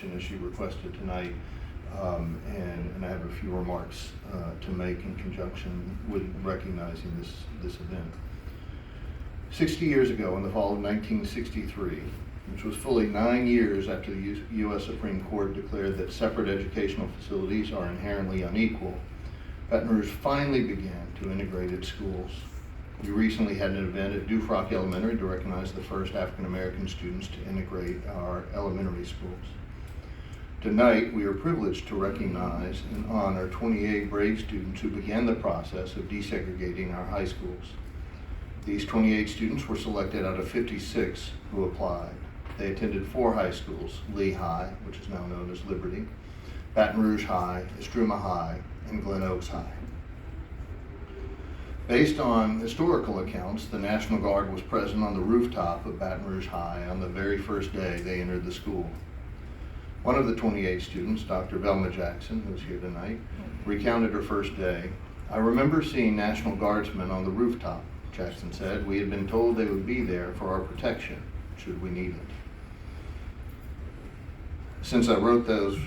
recognition as she requested tonight, and I have a few remarks to make in conjunction with recognizing this event. 60 years ago, in the fall of 1963, which was fully 9 years after the U.S. Supreme Court declared that separate educational facilities are inherently unequal, Baton Rouge finally began to integrate its schools. We recently had an event at Dufrock Elementary to recognize the first African American students to integrate our elementary schools. Tonight, we are privileged to recognize and honor 28 brave students who began the process of desegregating our high schools. These 28 students were selected out of 56 who applied. They attended 4 high schools: Lee High, which is now known as Liberty, Baton Rouge High, Estruma High, and Glen Oaks High. Based on historical accounts, the National Guard was present on the rooftop of Baton Rouge High on the very first day they entered the school. One of the 28 students, Dr. Velma Jackson, who's here tonight, recounted her first day. "I remember seeing National Guardsmen on the rooftop," Jackson said. "We had been told they would be there for our protection, should we need it." Since I wrote those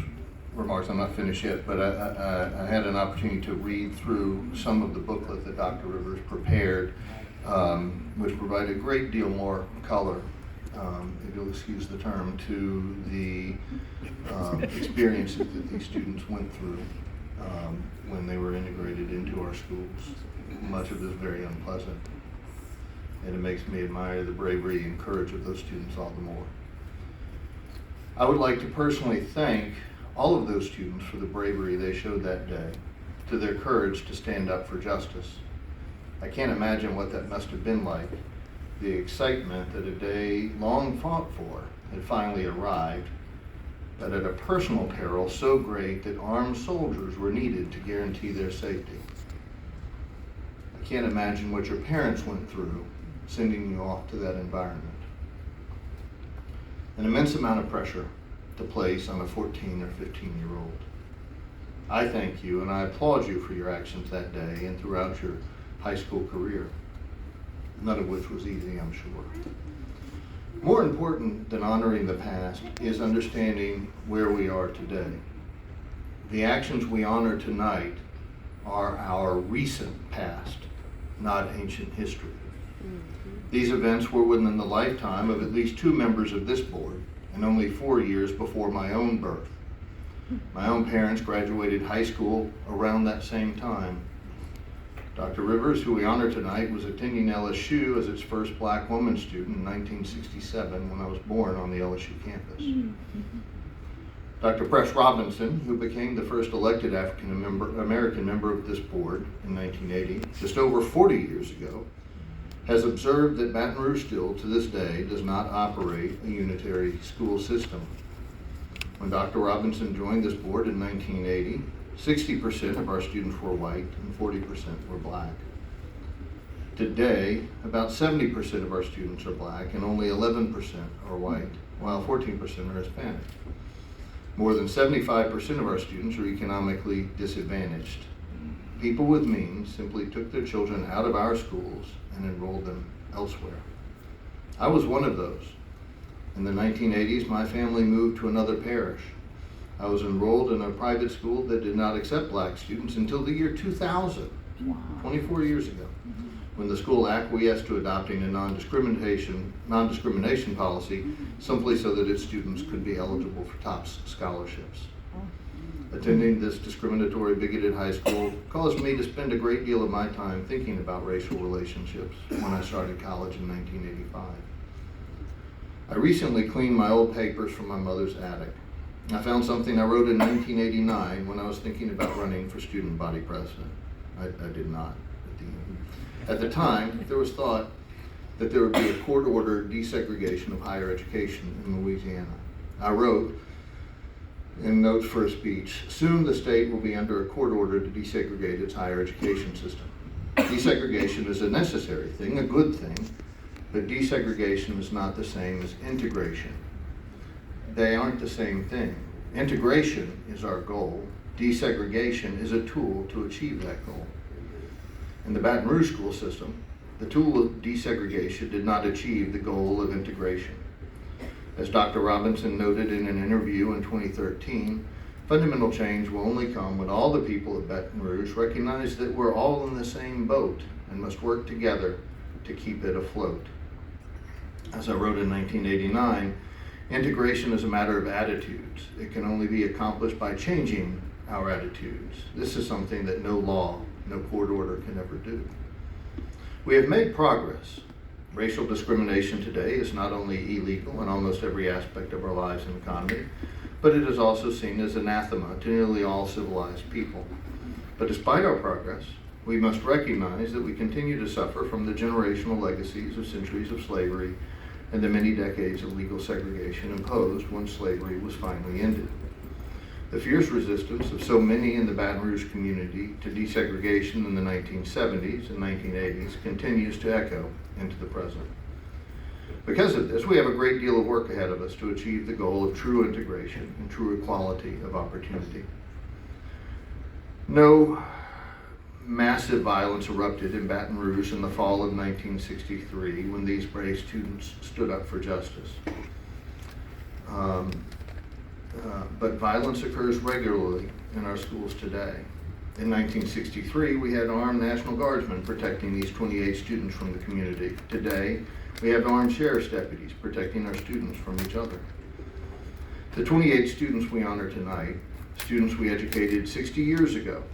remarks, I'm not finished yet, but I had an opportunity to read through some of the booklet that Dr. Rivers prepared, which provided a great deal more color, if you'll excuse the term, to the experiences that these students went through when they were integrated into our schools. Much of it is very unpleasant, and it makes me admire the bravery and courage of those students all the more. I would like to personally thank all of those students for the bravery they showed that day, to their courage to stand up for justice. I can't imagine what that must have been like, the excitement that a day long fought for had finally arrived, but at a personal peril so great that armed soldiers were needed to guarantee their safety. I can't imagine what your parents went through sending you off to that environment. An immense amount of pressure to place on a 14 or 15-year-old. I thank you and I applaud you for your actions that day and throughout your high school career, none of which was easy, I'm sure. More important than honoring the past is understanding where we are today. The actions we honor tonight are our recent past, not ancient history. These events were within the lifetime of at least 2 members of this board, and only 4 years before my own birth. My own parents graduated high school around that same time. Dr. Rivers, who we honor tonight, was attending LSU as its first black woman student in 1967 when I was born on the LSU campus. Dr. Press Robinson, who became the first elected African American member of this board in 1980, just over 40 years ago, has observed that Baton Rouge still, to this day, does not operate a unitary school system. When Dr. Robinson joined this board in 1980, 60% of our students were white and 40% were black. Today, about 70% of our students are black and only 11% are white, while 14% are Hispanic. More than 75% of our students are economically disadvantaged. People with means simply took their children out of our schools and enrolled them elsewhere. I was one of those. In the 1980s, my family moved to another parish. I was enrolled in a private school that did not accept black students until the year 2000, 24 years ago, when the school acquiesced to adopting a non-discrimination policy simply so that its students could be eligible for top scholarships. Attending this discriminatory, bigoted high school caused me to spend a great deal of my time thinking about racial relationships when I started college in 1985. I recently cleaned my old papers from my mother's attic. I found something I wrote in 1989 when I was thinking about running for student body president. I did not at the time. There was thought that there would be a court-ordered desegregation of higher education in Louisiana. I wrote in notes for a speech, "Soon the state will be under a court order to desegregate its higher education system. Desegregation is a necessary thing, a good thing, but desegregation is not the same as integration. They aren't the same thing. Integration is our goal. Desegregation is a tool to achieve that goal." In the Baton Rouge school system, the tool of desegregation did not achieve the goal of integration. As Dr. Robinson noted in an interview in 2013, fundamental change will only come when all the people of Baton Rouge recognize that we're all in the same boat and must work together to keep it afloat. As I wrote in 1989, integration is a matter of attitudes. It can only be accomplished by changing our attitudes. This is something that no law, no court order can ever do. We have made progress. Racial discrimination today is not only illegal in almost every aspect of our lives and economy, but it is also seen as anathema to nearly all civilized people. But despite our progress, we must recognize that we continue to suffer from the generational legacies of centuries of slavery and the many decades of legal segregation imposed when slavery was finally ended. The fierce resistance of so many in the Baton Rouge community to desegregation in the 1970s and 1980s continues to echo into the present. Because of this, we have a great deal of work ahead of us to achieve the goal of true integration and true equality of opportunity. No massive violence erupted in Baton Rouge in the fall of 1963 when these brave students stood up for justice. But violence occurs regularly in our schools today. In 1963, we had armed National Guardsmen protecting these 28 students from the community. Today, we have armed sheriff's deputies protecting our students from each other. The 28 students we honor tonight, students we educated 60 years ago,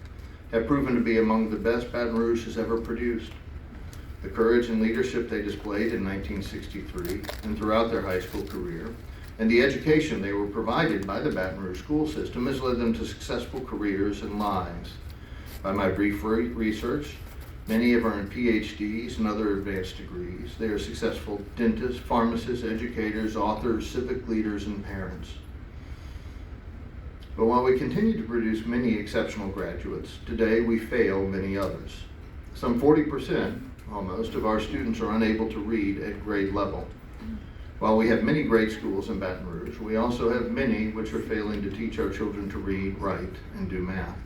have proven to be among the best Baton Rouge has ever produced. The courage and leadership they displayed in 1963 and throughout their high school career, and the education they were provided by the Baton Rouge school system has led them to successful careers and lives. By my brief research, many have earned PhDs and other advanced degrees. They are successful dentists, pharmacists, educators, authors, civic leaders, and parents. But while we continue to produce many exceptional graduates, today we fail many others. Some 40%, almost, of our students are unable to read at grade level. While we have many great schools in Baton Rouge, we also have many which are failing to teach our children to read, write, and do math.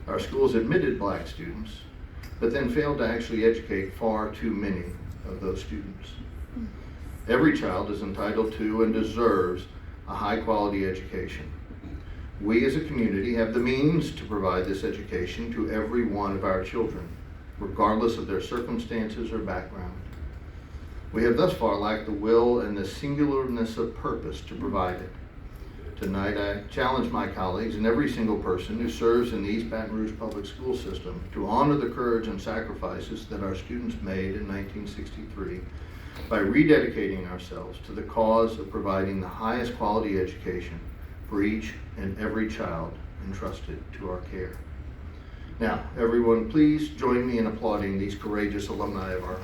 Our schools admitted black students, but then failed to actually educate far too many of those students. Every child is entitled to and deserves a high-quality education. We as a community have the means to provide this education to every one of our children, regardless of their circumstances or background. We have thus far lacked the will and the singularness of purpose to provide it. Tonight, I challenge my colleagues and every single person who serves in the East Baton Rouge public school system to honor the courage and sacrifices that our students made in 1963 by rededicating ourselves to the cause of providing the highest quality education for each and every child entrusted to our care. Now, everyone, please join me in applauding these courageous alumni of our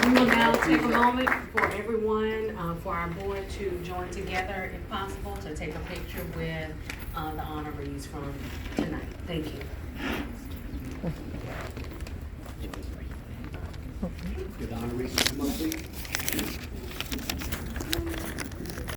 We will now take a moment for everyone, for our board to join together, if possible, to take a picture with the honorees from tonight. Thank you. Could the honorees come up, please?